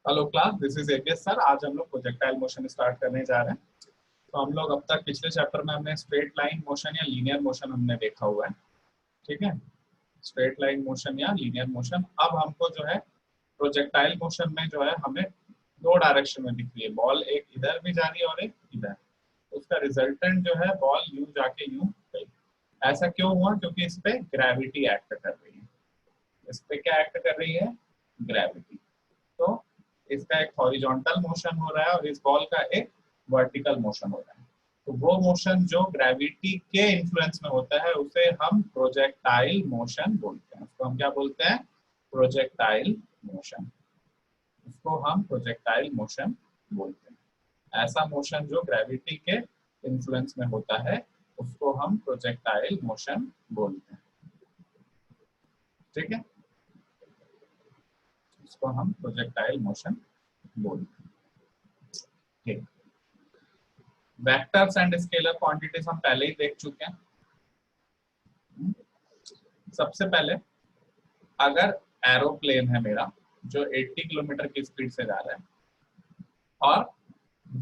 Hello class, this is ABS sir. आज हम लोग प्रोजेक्टाइल मोशन स्टार्ट करने जा रहे हैं। तो हम लोग अब तक पिछले चैप्टर में हमने स्ट्रेट लाइन मोशन या लीनियर मोशन हमने देखा हुआ है। ठीक है, स्ट्रेट लाइन मोशन या लीनियर मोशन। अब हमको जो है प्रोजेक्टाइल मोशन में जो है हमें दो डायरेक्शन में दिख रही है, बॉल एक इधर भी जा रही है और एक इधर। उसका रिजल्टेंट जो है बॉल यूं जाके यूं गई। ऐसा क्यों हुआ? क्योंकि इस पे ग्रेविटी एक्ट कर रही है। इस पे क्या एक्ट कर रही है? ग्रेविटी। तो इसका एक हॉरिजॉन्टल मोशन हो रहा है और इस बॉल का एक वर्टिकल मोशन हो रहा है। तो वो मोशन जो ग्रेविटी के इन्फ्लुएंस में होता है उसे हम प्रोजेक्टाइल मोशन बोलते हैं। उसको हम क्या बोलते हैं? Projectile motion. उसको हम प्रोजेक्टाइल मोशन बोलते हैं। ऐसा मोशन जो ग्रेविटी के इन्फ्लुएंस में होता है उसको हम प्रोजेक्टाइल मोशन बोलते हैं। ठीक है, इसको हम प्रोजेक्टाइल मोशन बोलते हैं। ठीक, वेक्टर्स एंड स्केलर क्वांटिटीज हम पहले ही देख चुके हैं। सबसे पहले अगर एरोप्लेन है मेरा जो 80 किलोमीटर की स्पीड से जा रहा है और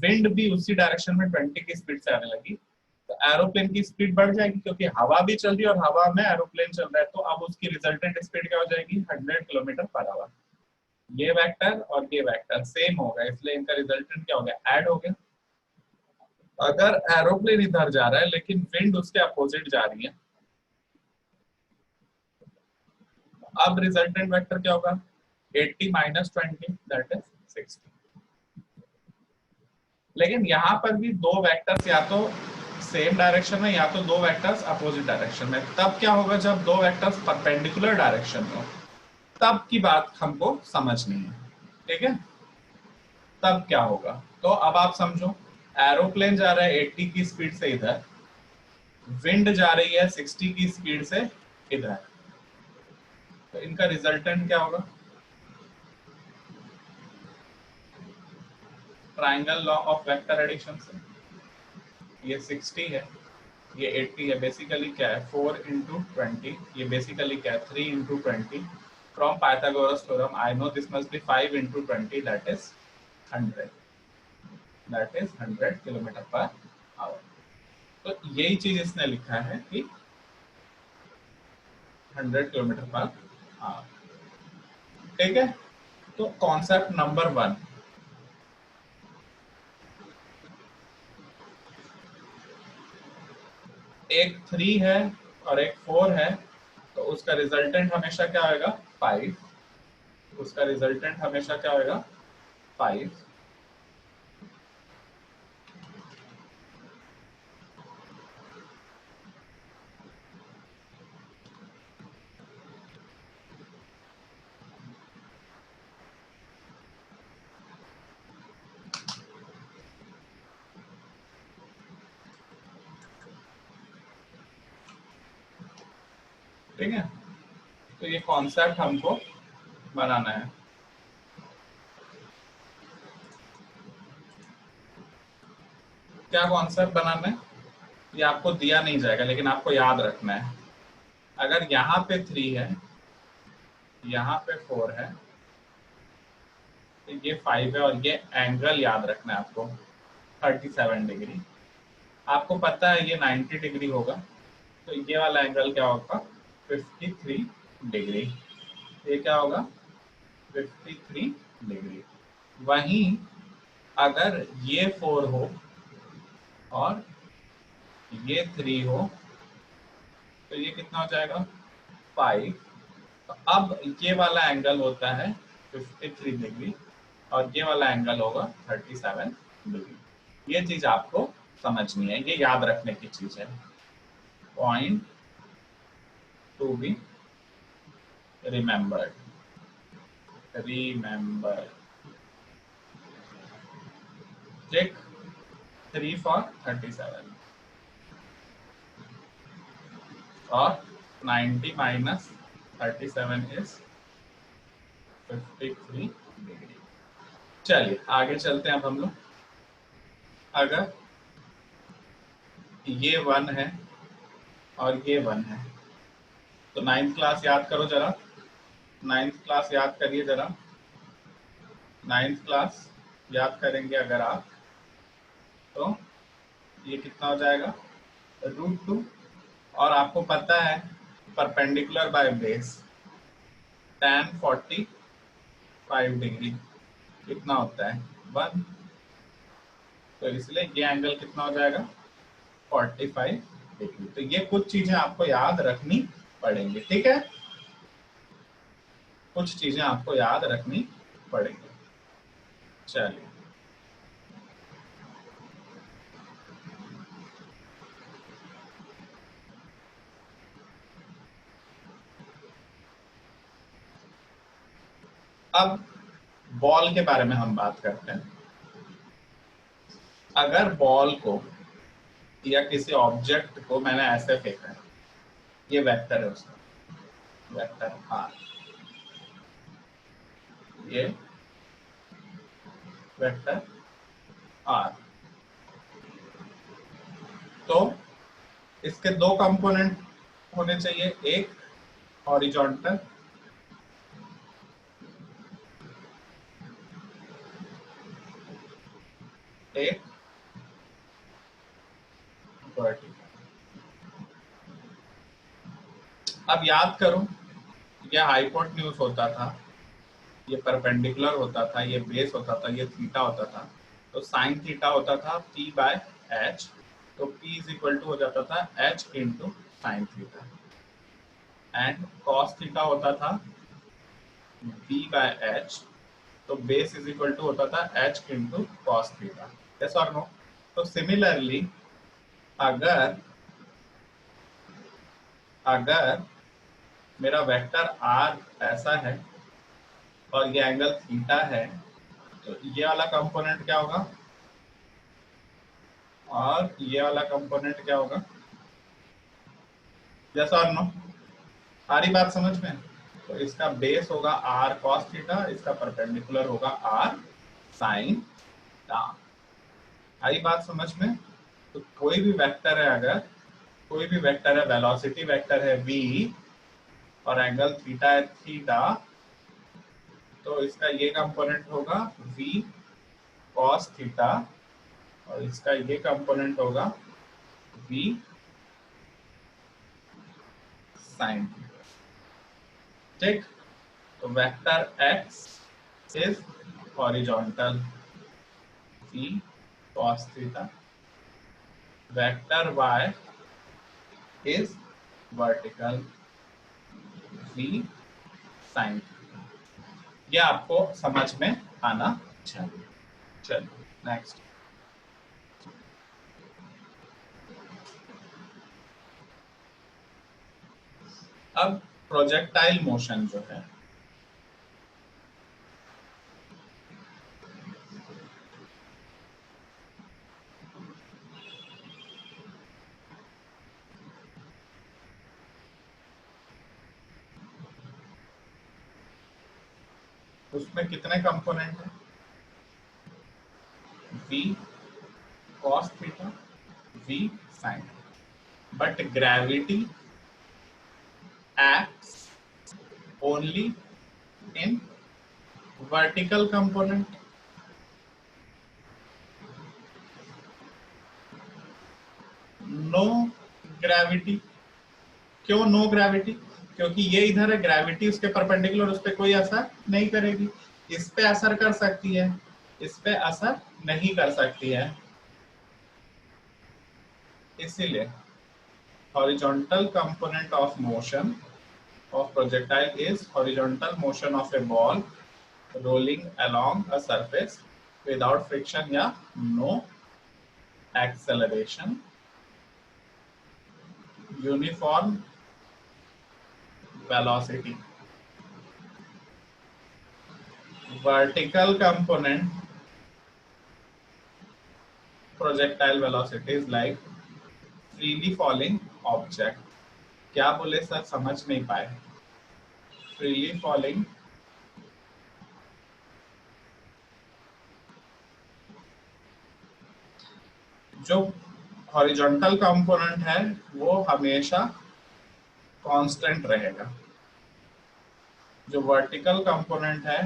विंड भी उसी डायरेक्शन में 20 की स्पीड से आने लगी, तो एरोप्लेन की स्पीड बढ़ जाएगी क्योंकि हवा भी चल रही है और हवा में एरोप्लेन चल रहा है। तो अब उसकी रिजल्टेंट स्पीड क्या हो जाएगी? 100 किलोमीटर पर आवर। ये वेक्टर और ये वेक्टर सेम होगा, इसलिए इनका रिजल्टेंट क्या हो गया? ऐड हो गया। अगर एरोप्लेन इधर जा रहा है लेकिन विंड उसके अपोजिट जा रही है, अब रिजल्टेंट वेक्टर क्या होगा? 80 माइनस 20 दैट इज 60। लेकिन यहाँ पर भी दो वेक्टर्स या तो सेम डायरेक्शन में या तो दो वेक्टर्स अपोजिट डायरेक्शन में। तब क्या होगा? जब दो वेक्टर्स परपेंडिकुलर डायरेक्शन में हो, तब की बात हमको समझनी है। ठीक है, तब क्या होगा? तो अब आप समझो, एरोप्लेन जा रहा है 80 की स्पीड से इधर, विंड जा रही है 60 की स्पीड से इधर, तो इनका रिजल्टेंट क्या होगा? Triangle law of vector addition से ये 60 है, ये 80 है। बेसिकली क्या है? 4 इंटू 20। ये बेसिकली क्या है? 3 into 20। From Pythagoras theorem I know this must be 5 into 20 that is 100। That is 100 kilometre per hour. तो यही चीज इसने लिखा है कि 100 किलोमीटर पर आवर। ठीक है, तो कॉन्सेप्ट नंबर 1, एक 3 है और एक 4 है, तो उसका रिजल्टेंट हमेशा क्या होगा? 5। उसका रिजल्टेंट हमेशा क्या होगा? 5। ठीक है, तो ये कॉन्सेप्ट हमको बनाना है। क्या कॉन्सेप्ट बनाना है? ये आपको दिया नहीं जाएगा लेकिन आपको याद रखना है। अगर यहाँ पे 3 है, यहाँ पे 4 है, तो ये 5 है और ये एंगल याद रखना है आपको 37 डिग्री। आपको पता है ये 90 डिग्री होगा, तो ये वाला एंगल क्या होगा? 53 डिग्री। ये क्या होगा? 53 डिग्री। वहीं अगर ये 4 हो और ये 3 हो, तो ये कितना हो जाएगा? 5। तो अब ये वाला एंगल होता है 53 डिग्री और ये वाला एंगल होगा 37 डिग्री। ये चीज आपको समझनी है, ये याद रखने की चीज है। Point to be remembered. ठीक, 3 फॉर 37 और 90 माइनस 37 इज 53 डिग्री। चलिए आगे चलते हैं। अब हम लोग अगर ये 1 है और ये 1 है, तो 9th क्लास याद करो जरा। 9th क्लास याद करिए जरा। 9th क्लास याद करेंगे अगर आप, तो ये कितना हो जाएगा √2, और आपको पता है perpendicular by base tan 45 degree कितना होता है 1, तो इसलिए ये एंगल कितना हो जाएगा 45 डिग्री। तो ये कुछ चीजें आपको याद रखनी पड़ेंगी, ठीक है, कुछ चीजें आपको याद रखनी पड़ेंगी। चलिए अब बॉल के बारे में हम बात करते हैं। अगर बॉल को या किसी ऑब्जेक्ट को मैंने ऐसे फेंका है, ये वेक्टर है उसका, वेक्टर आर, ये वेक्टर आर, तो इसके दो कंपोनेंट होने चाहिए, एक हॉरिजॉन्टल, एक वर्टिकल। अब याद करो, ये हाइपोटेन्यूज होता था, ये परपेंडिकुलर होता था, ये बेस होता था, ये थीटा होता था, तो साइन थीटा होता था p/h, तो p इज इक्वल टू हो जाता था h into sine theta, and cos theta होता था b/h, तो बेस इज इक्वल टू होता था h into cos theta. Yes और नो? तो सिमिलरली अगर अगर मेरा वेक्टर r ऐसा है और ये एंगल थीटा है, तो ये वाला कंपोनेंट क्या होगा और ये वाला कंपोनेंट क्या होगा? यस और नो? सारी बात समझ में? तो इसका बेस होगा r cos थीटा, इसका परपेंडिकुलर होगा r sin थीटा। आई बात समझ में? तो कोई भी वेक्टर है, अगर कोई भी वेक्टर है, वेलोसिटी वेक्टर है v और एंगल थीटा है थीटा, तो इसका ये कंपोनेंट होगा v cos थीटा और इसका ये कंपोनेंट होगा v sin थीटा, ठीक? तो vector x is horizontal v cos theta, vector y is vertical v sin theta. ये आपको समझ में आना चाहिए। चलिए नेक्स्ट। अब प्रोजेक्टाइल मोशन जो है, उसमें कितने कंपोनेंट हैं? v cos theta, v sin theta, but gravity acts only in vertical component। No gravity. क्यों नो ग्रेविटी? क्योंकि ये इधर है, ग्रेविटी उसके परपेंडिकुलर, उस पर कोई असर नहीं करेगी। इस पे असर कर सकती है, इस पे असर नहीं कर सकती है। इसीलिए horizontal component of motion of projectile is horizontal motion of a ball rolling along a surface without friction या no acceleration, uniform velocity। vertical component projectile velocity is like freely falling object। क्या बोले sir, समझ नहीं पाए? freely falling जो horizontal component है वो हमेशा कांस्टेंट रहेगा, जो वर्टिकल कंपोनेंट है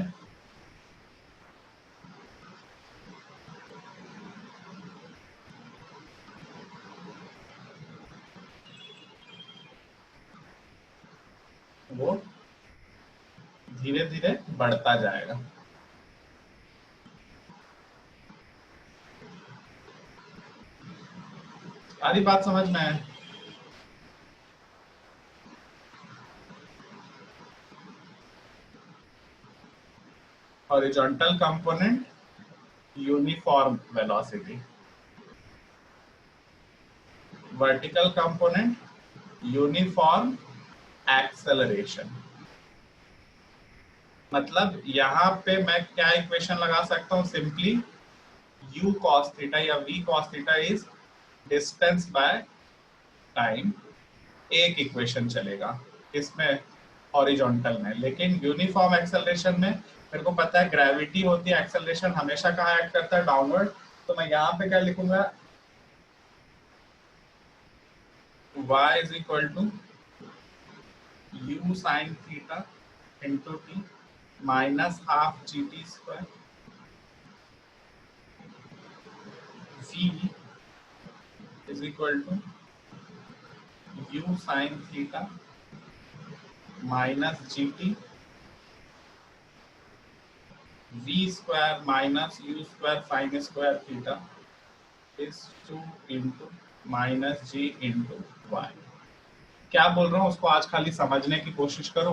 वो धीरे धीरे बढ़ता जाएगा। सारी बात समझ में है? Horizontal component uniform velocity, vertical component uniform acceleration. मतलब यहाँ पे मैं क्या इक्वेशन लगा सकता हूँ? सिंपली u cos थीटा या v cos theta is distance by time, एक इक्वेशन चलेगा इसमें हॉरिजॉन्टल में। लेकिन यूनिफॉर्म एक्सेलरेशन में मेरे को पता है ग्रेविटी होती है, एक्सेलरेशन हमेशा कहाँ एक्ट करता है? डाउनवर्ड। तो मैं यहाँ पे क्या लिखूंगा? y is equal to u sin theta into t minus half gt square v is equal to u sin theta minus gt v square minus u square sin square theta is 2 into minus g into y। क्या बोल रहा हूँ उसको आज खाली समझने की कोशिश करो,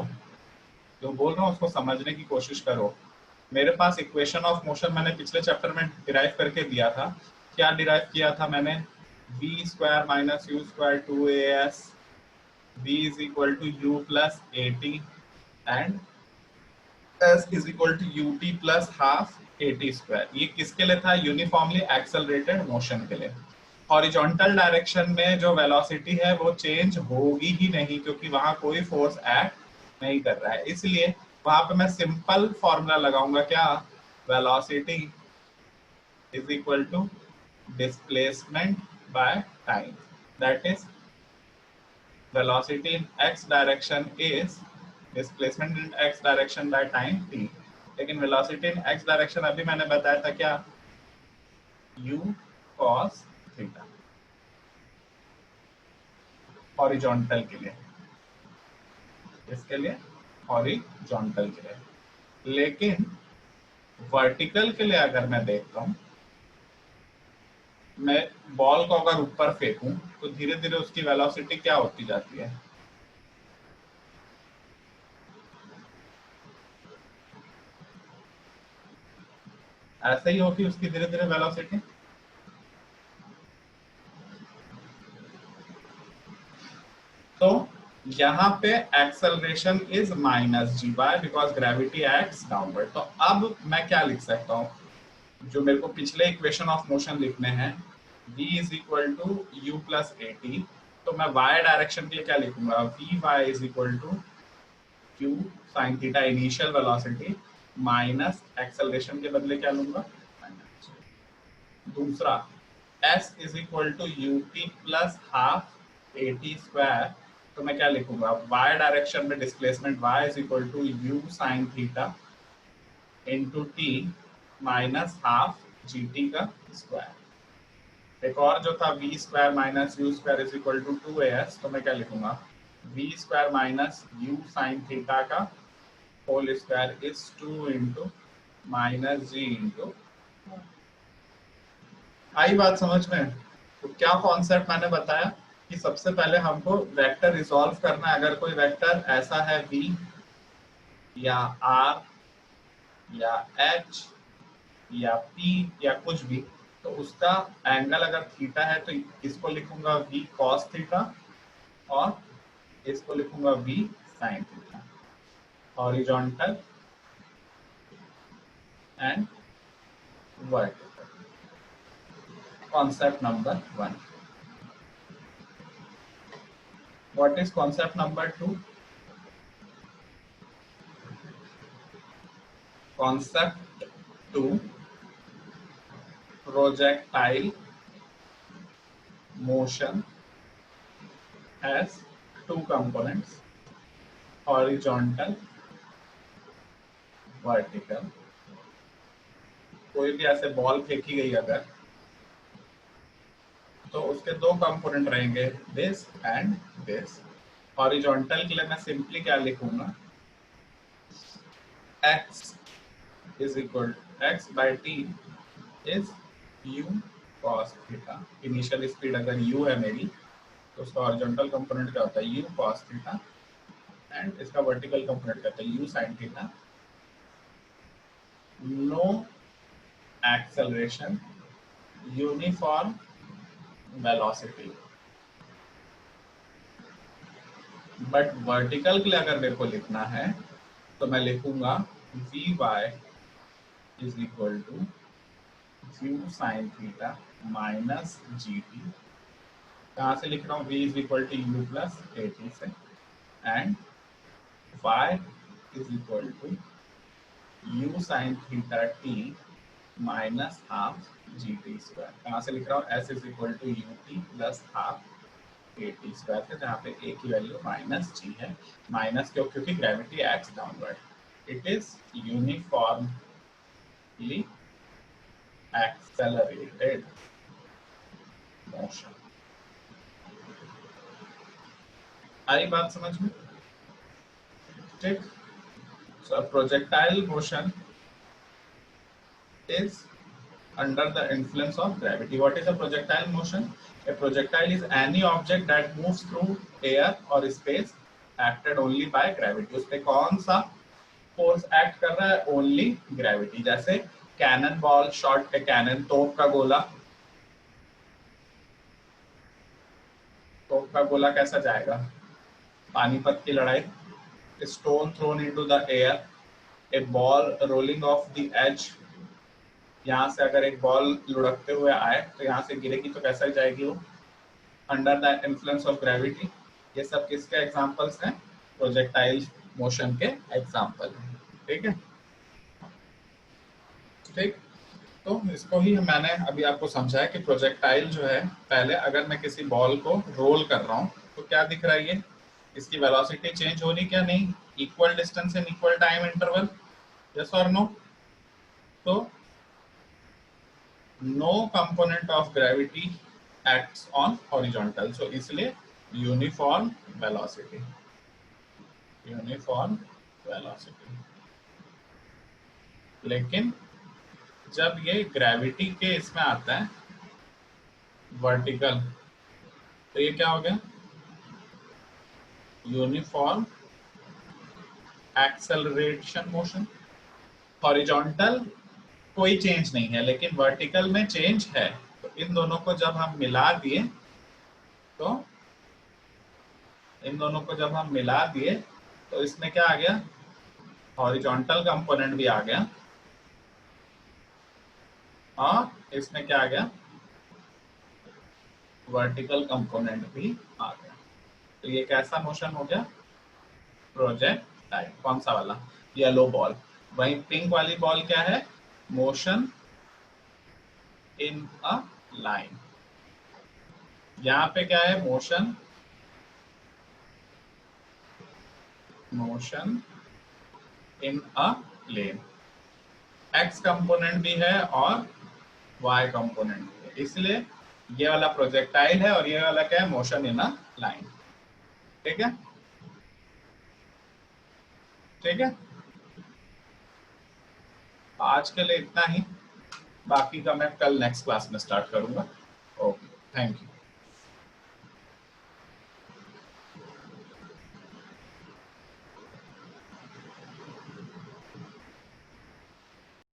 जो बोल रहा हूँ उसको समझने की कोशिश करो। मेरे पास इक्वेशन ऑफ मोशन मैंने पिछले चैप्टर में डिराइव करके दिया था। क्या डिराइव किया था मैंने? v square minus u square 2as v is equal to u plus at and s is equal to ut plus half at square. ये किसके लिए था? यूनिफॉर्मली एक्सेलरेटेड मोशन के लिए। हॉरिजॉन्टल डायरेक्शन में जो वेलोसिटी है वो चेंज होगी ही नहीं, क्योंकि वहां कोई फोर्स एक्ट नहीं कर रहा है। इसलिए वहां पे मैं सिंपल फॉर्मूला लगाऊंगा, क्या? Velocity is equal to displacement by time, that is velocity in x direction is displacement in x direction by time t। लेकिन velocity in x direction अभी मैंने बताया था क्या? u cos theta हॉरिजॉन्टल के लिए, इसके लिए हॉरिजॉन्टल के लिए। लेकिन वर्टिकल के लिए अगर मैं देखता हूं, मैं बॉल को अगर ऊपर फेंकूं तो धीरे धीरे उसकी वेलोसिटी क्या होती जाती है? ऐसे ही होगी उसकी धीरे धीरे वेलोसिटी। तो यहाँ पे acceleration is minus g by, because gravity acts downward. तो अब मैं क्या लिख सकता हूँ? जो मेरे को पिछले इक्वेशन ऑफ मोशन लिखने हैं, v is equal to u plus a t. तो मैं y डायरेक्शन के लिए क्या लिखूंगा? V y is equal to q sine theta initial velocity minus acceleration के बदले क्या लूंगा? दूसरा s is equal to u t plus half a t square. तो मैं क्या लिखूंगा? y डायरेक्शन में displacement y is equal to u sine theta into t minus half g t का स्क्वायर। एक और जो था v square minus u square is equal to 2as। तो मैं क्या लिखूंगा? V square minus u sine theta का whole square is 2 into minus g into. आई बात समझ में? तो क्या कॉन्सेप्ट मैंने बताया कि सबसे पहले हमको वेक्टर रिजॉल्व करना है। अगर कोई वेक्टर ऐसा है v या r या h या p या कुछ भी, तो उसका एंगल अगर थीटा है तो इसको लिखूंगा v cos थीटा और इसको लिखूंगा v sin theta, horizontal and vertical. Concept number 1. What is concept number 2? Concept 2, projectile motion has two components, horizontal, vertical। कोई भी ऐसे बॉल फेंकी गई अगर, तो उसके दो कंपोनेंट रहेंगे, दिस एंड दिस। हॉरिजॉन्टल के लिए मैं सिंपली क्या लिखूंगा, x is equal x by T is u cos theta. Initial speed अगर u है मेरी तो उसका हॉरिजॉन्टल कंपोनेंट क्या होता है, u cos थीटा, एंड इसका वर्टिकल कंपोनेंट क्या होता है, u sin theta. No acceleration, uniform velocity. But vertical के लिए अगर मेरे को लिखना है तो मैं लिखूंगा v y is equal to u sine theta minus g t. कहाँ से लिख रहा हूँ, v is equal to u plus a t से, and y is equal to u sine theta t minus half g t square. कहाँ से लिख रहा हूँ, s is equal to u t plus half a t square से, जहाँ पे a की वैल्यू माइनस जी है। माइनस क्यों, क्योंकि gravity acts downward. It is uniformly accelerated motion. आई बात समझ में? ठीक। So a projectile motion is under the influence of gravity. What is a projectile motion? A projectile is any object that moves through air or space acted only by gravity. उस पे कौन सा force act कर रहा है, only gravity. जैसे cannon ball, shot के cannon, तोप का गोला। तोप का गोला कैसा जाएगा, पानीपत की लड़ाई। Stone thrown into the air, a ball rolling off the edge. यहाँ से अगर एक बॉल लुढ़कते हुए आए तो यहाँ से गिरेगी तो कैसा जाएगी वो, under the influence of gravity. ये सब किसके एग्जांपल्स हैं, प्रोजेक्टाइल मोशन के एग्जांपल हैं। ठीक है, ठीक। तो इसको ही मैंने अभी आपको समझाया कि प्रोजेक्टाइल जो है, पहले अगर मैं किसी बॉल को रोल कर रहा हूँ तो क्या दिख रहा है, ये इसकी वेलोसिटी चेंज हो रही क्या, नहीं, equal distance in equal time interval, yes और नो। तो no component of gravity acts on horizontal, so इसलिए यूनिफॉर्म वेलोसिटी, यूनिफॉर्म वेलोसिटी। लेकिन जब ये ग्रेविटी के इसमें आता है वर्टिकल, तो ये क्या हो गया, यूनिफॉर्म एक्सेलरेशन मोशन। हॉरिजॉन्टल कोई चेंज नहीं है, लेकिन वर्टिकल में चेंज है। तो इन दोनों को जब हम मिला दिए, तो इन दोनों को जब हम मिला दिए तो इसमें क्या आ गया, हॉरिजॉन्टल कंपोनेंट भी आ गया और इसमें क्या आ गया, वर्टिकल कंपोनेंट भी आ गया। तो ये कैसा मोशन हो गया, प्रोजेक्टाइल। कौन सा वाला, येलो बॉल। वहीं पिंक वाली बॉल क्या है, मोशन इन अ लाइन। यहाँ पे क्या है, motion, motion in a plane. X component भी है और वाई कंपोनेंट भी है, इसलिए ये वाला प्रोजेक्टाइल है और ये वाला क्या है, मोशन इन अ लाइन। ठीक है, ठीक है। आज के लिए इतना ही, बाकी का मैं कल नेक्स्ट क्लास में स्टार्ट करूंगा। Okay, thank you.